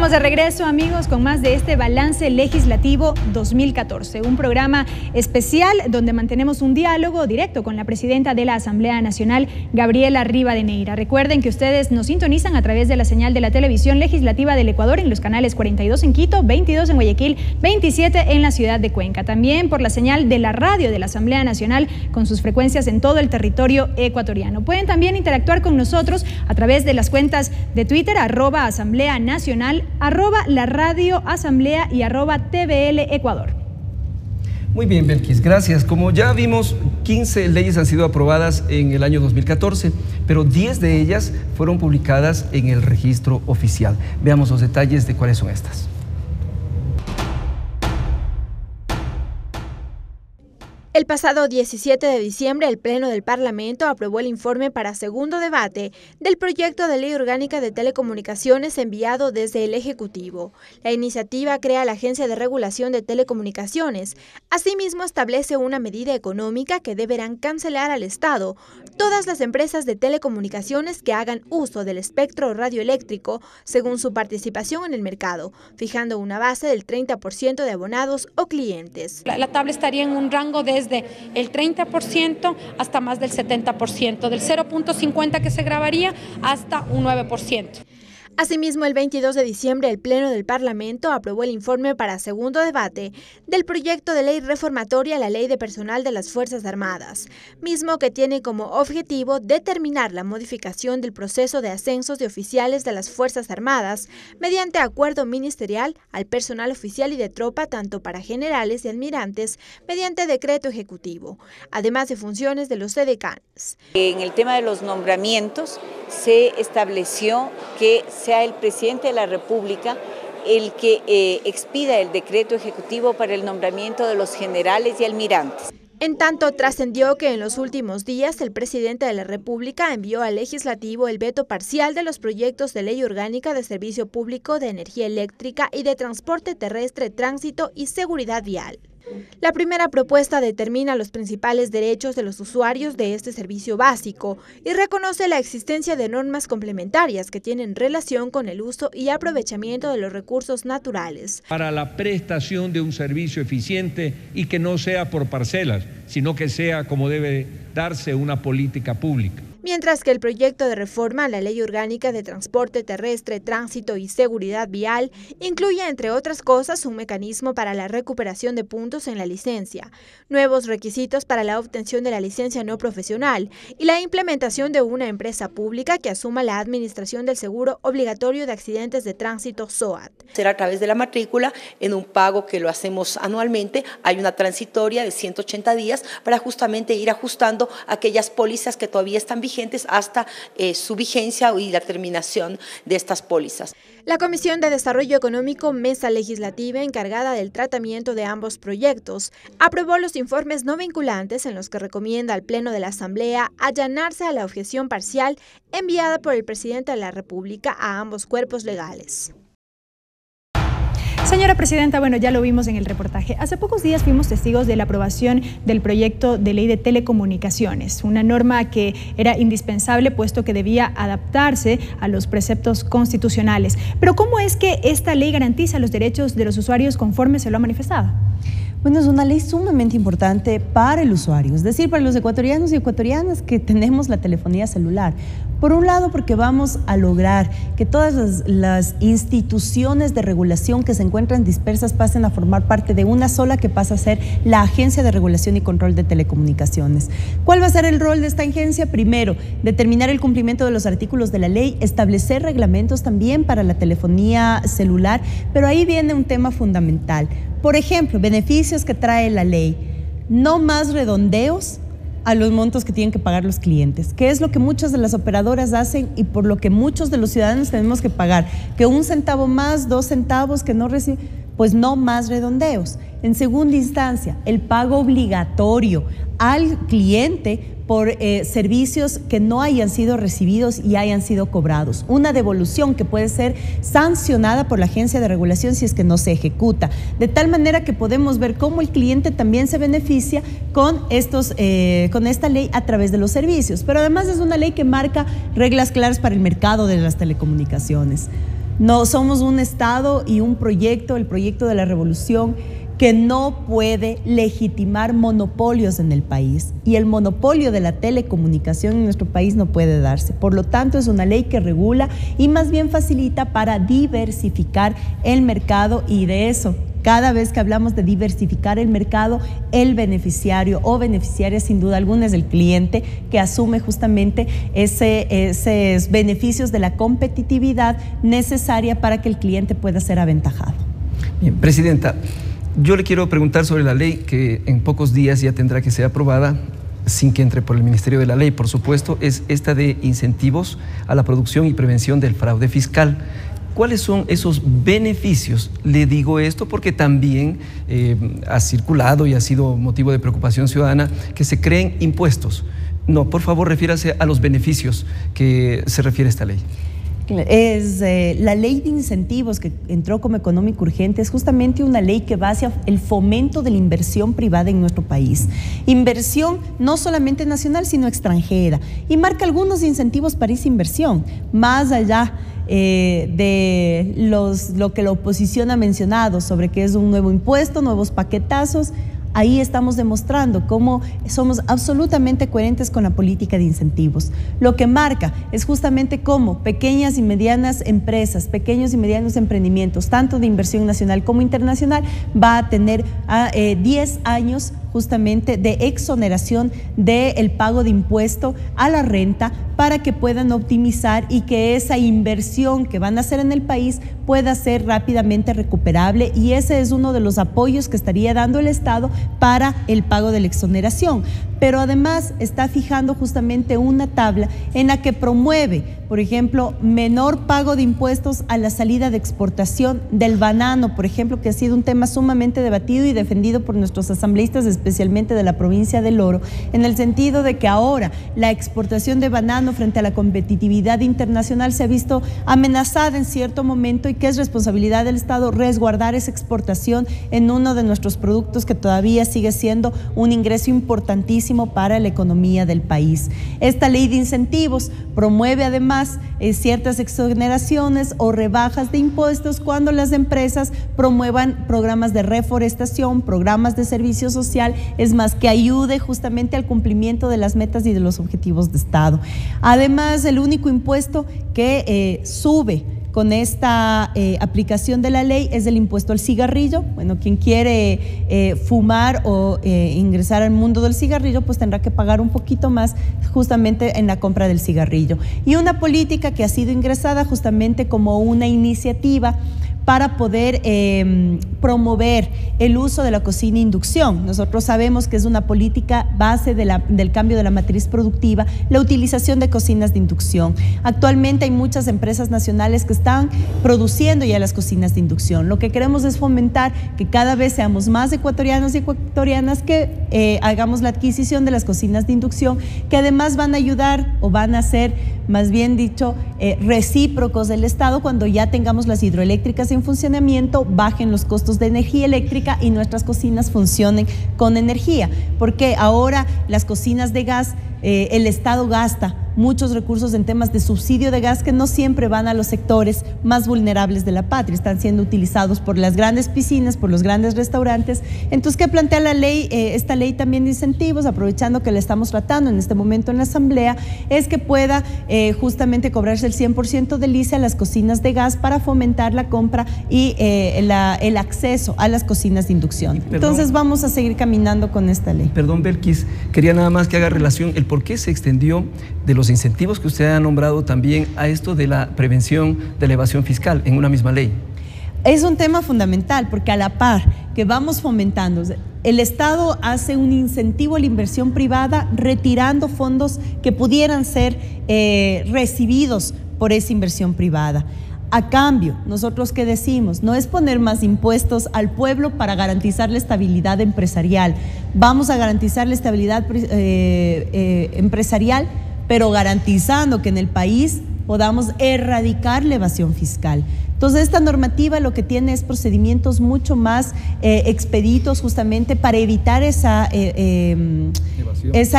Estamos de regreso, amigos, con más de este Balance Legislativo 2014, un programa especial donde mantenemos un diálogo directo con la presidenta de la Asamblea Nacional, Gabriela Rivadeneira. Recuerden que ustedes nos sintonizan a través de la señal de la televisión legislativa del Ecuador en los canales 42 en Quito, 22 en Guayaquil, 27 en la ciudad de Cuenca. También por la señal de la radio de la Asamblea Nacional con sus frecuencias en todo el territorio ecuatoriano. Pueden también interactuar con nosotros a través de las cuentas de Twitter, @Asamblea Nacional, @la Radio Asamblea y @TVL Ecuador. Muy bien, Belkis, gracias. Como ya vimos, 15 leyes han sido aprobadas en el año 2014, pero 10 de ellas fueron publicadas en el registro oficial. Veamos los detalles de cuáles son estas. El pasado 17 de diciembre, el Pleno del Parlamento aprobó el informe para segundo debate del proyecto de ley orgánica de telecomunicaciones enviado desde el Ejecutivo. La iniciativa crea la Agencia de Regulación de Telecomunicaciones. Asimismo, establece una medida económica que deberán cancelar al Estado todas las empresas de telecomunicaciones que hagan uso del espectro radioeléctrico según su participación en el mercado, fijando una base del 30% de abonados o clientes. La tabla estaría en un rango desde el 30% hasta más del 70%, del 0.50 que se grabaría hasta un 9%. Asimismo, el 22 de diciembre, el Pleno del Parlamento aprobó el informe para segundo debate del proyecto de ley reformatoria a la Ley de Personal de las Fuerzas Armadas, mismo que tiene como objetivo determinar la modificación del proceso de ascensos de oficiales de las Fuerzas Armadas mediante acuerdo ministerial al personal oficial y de tropa, tanto para generales y almirantes, mediante decreto ejecutivo, además de funciones de los edecanes. En el tema de los nombramientos, se estableció que sea el presidente de la República el que expida el decreto ejecutivo para el nombramiento de los generales y almirantes. En tanto, trascendió que en los últimos días el presidente de la República envió al Legislativo el veto parcial de los proyectos de ley orgánica de servicio público de energía eléctrica y de transporte terrestre, tránsito y seguridad vial. La primera propuesta determina los principales derechos de los usuarios de este servicio básico y reconoce la existencia de normas complementarias que tienen relación con el uso y aprovechamiento de los recursos naturales. Para la prestación de un servicio eficiente y que no sea por parcelas, sino que sea como debe darse una política pública. Mientras que el proyecto de reforma a la Ley Orgánica de Transporte Terrestre, Tránsito y Seguridad Vial incluye, entre otras cosas, un mecanismo para la recuperación de puntos en la licencia, nuevos requisitos para la obtención de la licencia no profesional y la implementación de una empresa pública que asuma la administración del seguro obligatorio de accidentes de tránsito SOAT. Será a través de la matrícula en un pago que lo hacemos anualmente. Hay una transitoria de 180 días para justamente ir ajustando aquellas pólizas que todavía están vigentes hasta su vigencia y la terminación de estas pólizas. La Comisión de Desarrollo Económico, mesa legislativa encargada del tratamiento de ambos proyectos, aprobó los informes no vinculantes en los que recomienda al Pleno de la Asamblea allanarse a la objeción parcial enviada por el presidente de la República a ambos cuerpos legales. Señora Presidenta, bueno, ya lo vimos en el reportaje. Hace pocos días fuimos testigos de la aprobación del proyecto de ley de telecomunicaciones, una norma que era indispensable puesto que debía adaptarse a los preceptos constitucionales. Pero ¿cómo es que esta ley garantiza los derechos de los usuarios conforme se lo ha manifestado? Bueno, es una ley sumamente importante para el usuario, es decir, para los ecuatorianos y ecuatorianas que tenemos la telefonía celular. Por un lado, porque vamos a lograr que todas las instituciones de regulación que se encuentran dispersas pasen a formar parte de una sola que pasa a ser la Agencia de Regulación y Control de Telecomunicaciones. ¿Cuál va a ser el rol de esta agencia? Primero, determinar el cumplimiento de los artículos de la ley, establecer reglamentos también para la telefonía celular, pero ahí viene un tema fundamental. Por ejemplo, beneficios que trae la ley, no más redondeos a los montos que tienen que pagar los clientes, que es lo que muchas de las operadoras hacen y por lo que muchos de los ciudadanos tenemos que pagar, que 1 centavo más, 2 centavos que no reciben, pues no más redondeos. En segunda instancia, el pago obligatorio al cliente por servicios que no hayan sido recibidos y hayan sido cobrados. Una devolución que puede ser sancionada por la Agencia de Regulación si es que no se ejecuta. De tal manera que podemos ver cómo el cliente también se beneficia con esta ley a través de los servicios. Pero además es una ley que marca reglas claras para el mercado de las telecomunicaciones. No somos un Estado y un proyecto, el proyecto de la revolución, que no puede legitimar monopolios en el país, y el monopolio de la telecomunicación en nuestro país no puede darse. Por lo tanto, es una ley que regula y más bien facilita para diversificar el mercado, y de eso, cada vez que hablamos de diversificar el mercado, el beneficiario o beneficiaria sin duda alguna es el cliente, que asume justamente esos beneficios de la competitividad necesaria para que el cliente pueda ser aventajado. Bien, Presidenta, yo le quiero preguntar sobre la ley que en pocos días ya tendrá que ser aprobada, sin que entre por el Ministerio de la Ley, por supuesto, es esta de incentivos a la producción y prevención del fraude fiscal. ¿Cuáles son esos beneficios? Le digo esto porque también ha circulado y ha sido motivo de preocupación ciudadana que se creen impuestos. No, por favor, refiérase a los beneficios que se refiere esta ley. Es la ley de incentivos que entró como económico urgente, es justamente una ley que va hacia el fomento de la inversión privada en nuestro país. Inversión no solamente nacional, sino extranjera, y marca algunos incentivos para esa inversión, más allá de lo que la oposición ha mencionado sobre que es un nuevo impuesto, nuevos paquetazos. Ahí estamos demostrando cómo somos absolutamente coherentes con la política de incentivos. Lo que marca es justamente cómo pequeñas y medianas empresas, pequeños y medianos emprendimientos, tanto de inversión nacional como internacional, va a tener 10 años justamente de exoneración del pago de impuesto a la renta, para que puedan optimizar y que esa inversión que van a hacer en el país pueda ser rápidamente recuperable, y ese es uno de los apoyos que estaría dando el Estado para el pago de la exoneración. Pero además está fijando justamente una tabla en la que promueve, por ejemplo, menor pago de impuestos a la salida de exportación del banano, por ejemplo, que ha sido un tema sumamente debatido y defendido por nuestros asambleístas, especialmente de la provincia del Oro, en el sentido de que ahora la exportación de banano frente a la competitividad internacional se ha visto amenazada en cierto momento, y que es responsabilidad del Estado resguardar esa exportación en uno de nuestros productos que todavía sigue siendo un ingreso importantísimo para la economía del país. Esta ley de incentivos promueve además ciertas exoneraciones o rebajas de impuestos cuando las empresas promuevan programas de reforestación, programas de servicio social, es más, que ayude justamente al cumplimiento de las metas y de los objetivos de Estado. Además, el único impuesto que sube con esta aplicación de la ley es el impuesto al cigarrillo. Bueno, quien quiere fumar o ingresar al mundo del cigarrillo, pues tendrá que pagar un poquito más justamente en la compra del cigarrillo. Y una política que ha sido ingresada justamente como una iniciativa para poder promover el uso de la cocina inducción. Nosotros sabemos que es una política base del cambio de la matriz productiva, la utilización de cocinas de inducción. Actualmente hay muchas empresas nacionales que están produciendo ya las cocinas de inducción. Lo que queremos es fomentar que cada vez seamos más ecuatorianos y ecuatorianas que hagamos la adquisición de las cocinas de inducción, que además van a ayudar o van a ser, más bien dicho, recíprocos del Estado. Cuando ya tengamos las hidroeléctricas en funcionamiento, bajen los costos de energía eléctrica y nuestras cocinas funcionen con energía, porque ahora las cocinas de gas, el Estado gasta muchos recursos en temas de subsidio de gas que no siempre van a los sectores más vulnerables de la patria, están siendo utilizados por las grandes piscinas, por los grandes restaurantes. Entonces, ¿qué plantea la ley? Esta ley también de incentivos, aprovechando que la estamos tratando en este momento en la Asamblea, es que pueda justamente cobrarse el 100% del ICE a las cocinas de gas para fomentar la compra y el acceso a las cocinas de inducción. Entonces, vamos a seguir caminando con esta ley. Perdón, Belkis, quería nada más que haga relación el por qué se extendió de los incentivos que usted ha nombrado también a esto de la prevención de la evasión fiscal en una misma ley. Es un tema fundamental, porque a la par que vamos fomentando, el Estado hace un incentivo a la inversión privada retirando fondos que pudieran ser recibidos por esa inversión privada. A cambio, nosotros ¿qué decimos? No es poner más impuestos al pueblo para garantizar la estabilidad empresarial. Vamos a garantizar la estabilidad empresarial, pero garantizando que en el país podamos erradicar la evasión fiscal. Entonces, esta normativa lo que tiene es procedimientos mucho más expeditos justamente para evitar esa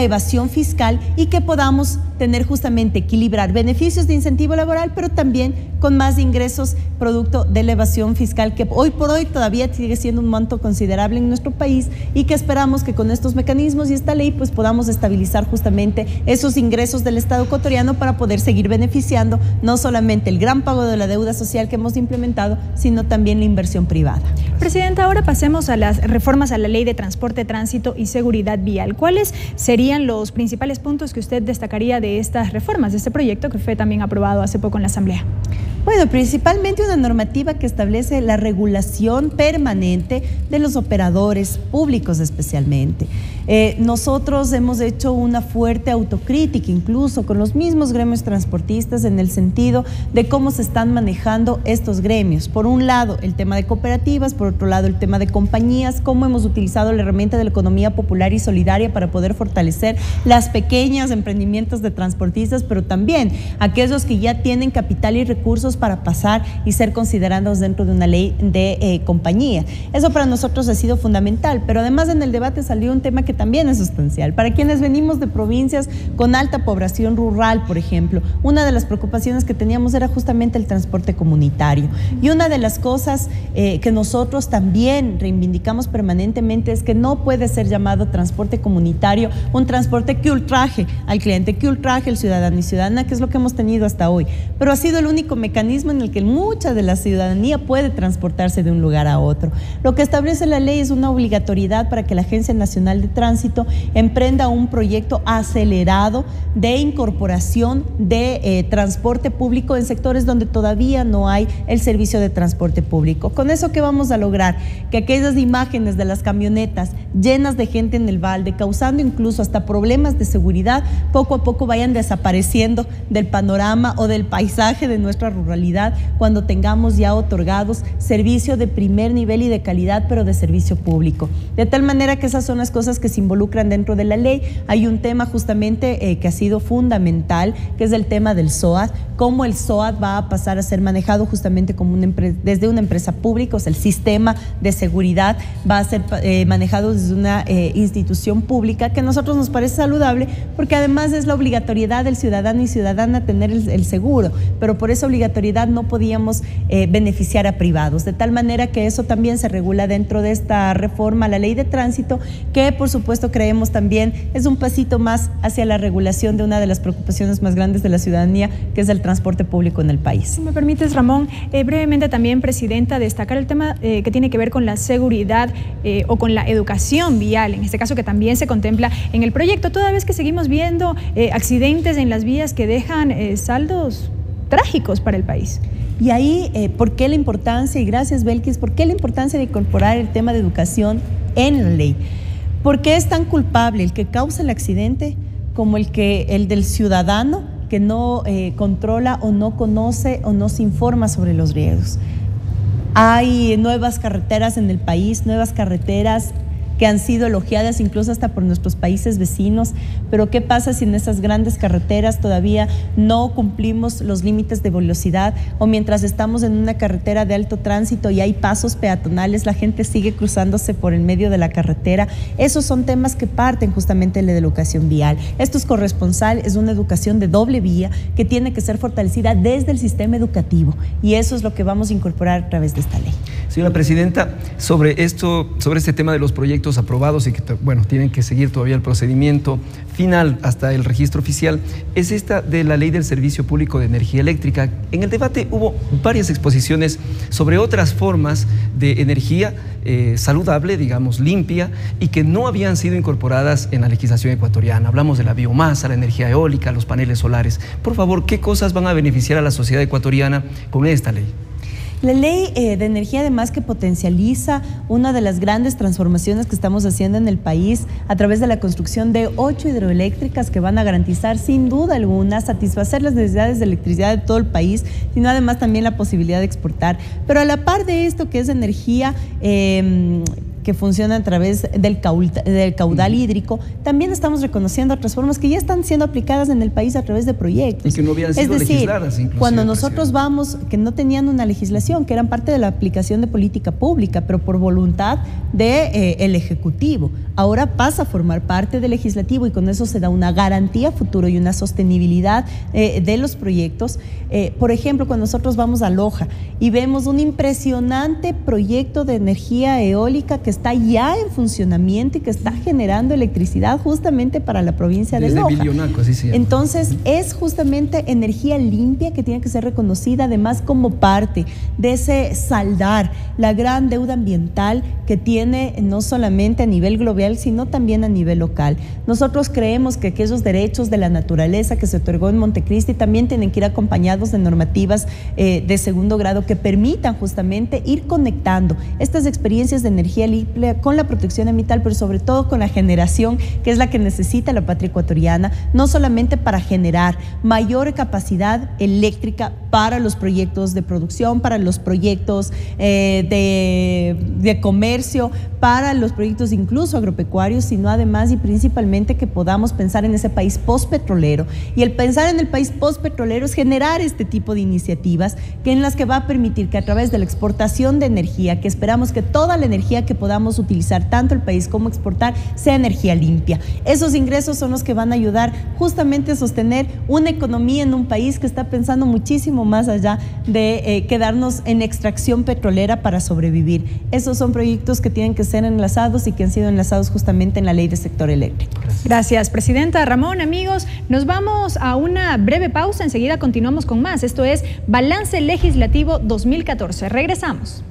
evasión fiscal y que podamos tener justamente equilibrar beneficios de incentivo laboral, pero también con más ingresos producto de la evasión fiscal, que hoy por hoy todavía sigue siendo un monto considerable en nuestro país y que esperamos que con estos mecanismos y esta ley pues podamos estabilizar justamente esos ingresos del Estado ecuatoriano para poder seguir beneficiando no solamente el gran pago de la deuda social que hemos implementado, sino también la inversión privada. Presidenta, ahora pasemos a las reformas a la Ley de Transporte, Tránsito y Seguridad Vial. ¿Cuáles serían los principales puntos que usted destacaría de estas reformas, de este proyecto que fue también aprobado hace poco en la Asamblea? Bueno, principalmente una normativa que establece la regulación permanente de los operadores públicos especialmente. Nosotros hemos hecho una fuerte autocrítica incluso con los mismos gremios transportistas en el sentido de cómo se están manejando estos gremios. Por un lado, el tema de cooperativas, por otro lado, el tema de compañías, cómo hemos utilizado la herramienta de la economía popular y solidaria para poder fortalecer las pequeñas emprendimientos de transportistas, pero también aquellos que ya tienen capital y recursos para pasar y ser considerados dentro de una ley de compañía. Eso para nosotros ha sido fundamental, pero además en el debate salió un tema que también es sustancial. Para quienes venimos de provincias con alta población rural, por ejemplo, una de las preocupaciones que teníamos era justamente el transporte comunitario. Y una de las cosas que nosotros también reivindicamos permanentemente es que no puede ser llamado transporte comunitario un transporte que ultraje al cliente, que ultraje al ciudadano y ciudadana, que es lo que hemos tenido hasta hoy. Pero ha sido el único mecanismo en el que mucha de la ciudadanía puede transportarse de un lugar a otro. Lo que establece la ley es una obligatoriedad para que la Agencia Nacional de Tránsito emprenda un proyecto acelerado de incorporación de transporte público en sectores donde todavía no hay el servicio de transporte público. Con eso, ¿qué vamos a lograr? Que aquellas imágenes de las camionetas llenas de gente en el balde, causando incluso hasta problemas de seguridad, poco a poco vayan desapareciendo del panorama o del paisaje de nuestra ruralidad cuando tengamos ya otorgados servicio de primer nivel y de calidad, pero de servicio público. De tal manera que esas son las cosas que se involucran dentro de la ley. Hay un tema justamente que ha sido fundamental, que es el tema del SOAT, cómo el SOAT va a pasar a ser manejado justamente como desde una empresa pública, o sea, el sistema de seguridad va a ser manejado desde una institución pública, que a nosotros nos parece saludable, porque además es la obligatoriedad del ciudadano y ciudadana tener el seguro, pero por esa obligatoriedad no podíamos beneficiar a privados, de tal manera que eso también se regula dentro de esta reforma a la Ley de Tránsito, que por supuesto creemos también es un pasito más hacia la regulación de una de las preocupaciones más grandes de la ciudadanía, que es el transporte público en el país. Si me permites, Ramón, brevemente también, Presidenta, destacar el tema que tiene que ver con la seguridad o con la educación vial, en este caso que también se contempla en el proyecto, toda vez que seguimos viendo accidentes en las vías que dejan saldos trágicos para el país. Y ahí, ¿por qué la importancia? Y gracias, Belkis, ¿por qué la importancia de incorporar el tema de educación en la ley? ¿Por qué es tan culpable el que causa el accidente como el del ciudadano que no controla o no conoce o no se informa sobre los riesgos? Hay nuevas carreteras en el país, nuevas carreteras que han sido elogiadas incluso hasta por nuestros países vecinos, pero ¿qué pasa si en esas grandes carreteras todavía no cumplimos los límites de velocidad, o mientras estamos en una carretera de alto tránsito y hay pasos peatonales, la gente sigue cruzándose por el medio de la carretera? Esos son temas que parten justamente de la educación vial. Esto es corresponsal, es una educación de doble vía que tiene que ser fortalecida desde el sistema educativo, y eso es lo que vamos a incorporar a través de esta ley. Señora Presidenta, sobre este tema de los proyectos aprobados y que, bueno, tienen que seguir todavía el procedimiento final hasta el registro oficial, es esta de la Ley del Servicio Público de Energía Eléctrica. En el debate hubo varias exposiciones sobre otras formas de energía saludable, digamos, limpia, y que no habían sido incorporadas en la legislación ecuatoriana. Hablamos de la biomasa, la energía eólica, los paneles solares. Por favor, ¿qué cosas van a beneficiar a la sociedad ecuatoriana con esta ley? La ley de energía, además, que potencializa una de las grandes transformaciones que estamos haciendo en el país a través de la construcción de 8 hidroeléctricas que van a garantizar sin duda alguna satisfacer las necesidades de electricidad de todo el país, sino además también la posibilidad de exportar. Pero a la par de esto, que es energía que funcionan a través del caudal hídrico, también estamos reconociendo otras formas que ya están siendo aplicadas en el país a través de proyectos. Y que no habían sido legisladas, inclusive. Cuando nosotros vamos, que no tenían una legislación, que eran parte de la aplicación de política pública, pero por voluntad del Ejecutivo. Ahora pasa a formar parte del Legislativo y con eso se da una garantía futuro y una sostenibilidad de los proyectos. Por ejemplo, cuando nosotros vamos a Loja y vemos un impresionante proyecto de energía eólica que está ya en funcionamiento y que está generando electricidad justamente para la provincia de Loja. Villonaco, así se llama. Entonces, es justamente energía limpia que tiene que ser reconocida además como parte de ese saldar la gran deuda ambiental que tiene no solamente a nivel global, sino también a nivel local. Nosotros creemos que aquellos derechos de la naturaleza que se otorgó en Montecristi también tienen que ir acompañados de normativas de segundo grado que permitan justamente ir conectando estas experiencias de energía limpia con la protección ambiental, pero sobre todo con la generación que es la que necesita la patria ecuatoriana, no solamente para generar mayor capacidad eléctrica para los proyectos de producción, para los proyectos de comercio, para los proyectos incluso agropecuarios, sino además y principalmente que podamos pensar en ese país postpetrolero. Y el pensar en el país postpetrolero es generar este tipo de iniciativas en las que va a permitir que a través de la exportación de energía, que esperamos que toda la energía que podamos utilizar, tanto el país como exportar, sea energía limpia. Esos ingresos son los que van a ayudar justamente a sostener una economía en un país que está pensando muchísimo más allá de quedarnos en extracción petrolera para sobrevivir. Esos son proyectos que tienen que ser enlazados y que han sido enlazados justamente en la ley del sector eléctrico. Gracias, Presidenta. Ramón, amigos, nos vamos a una breve pausa. Enseguida continuamos con más. Esto es Balance Legislativo 2014. Regresamos.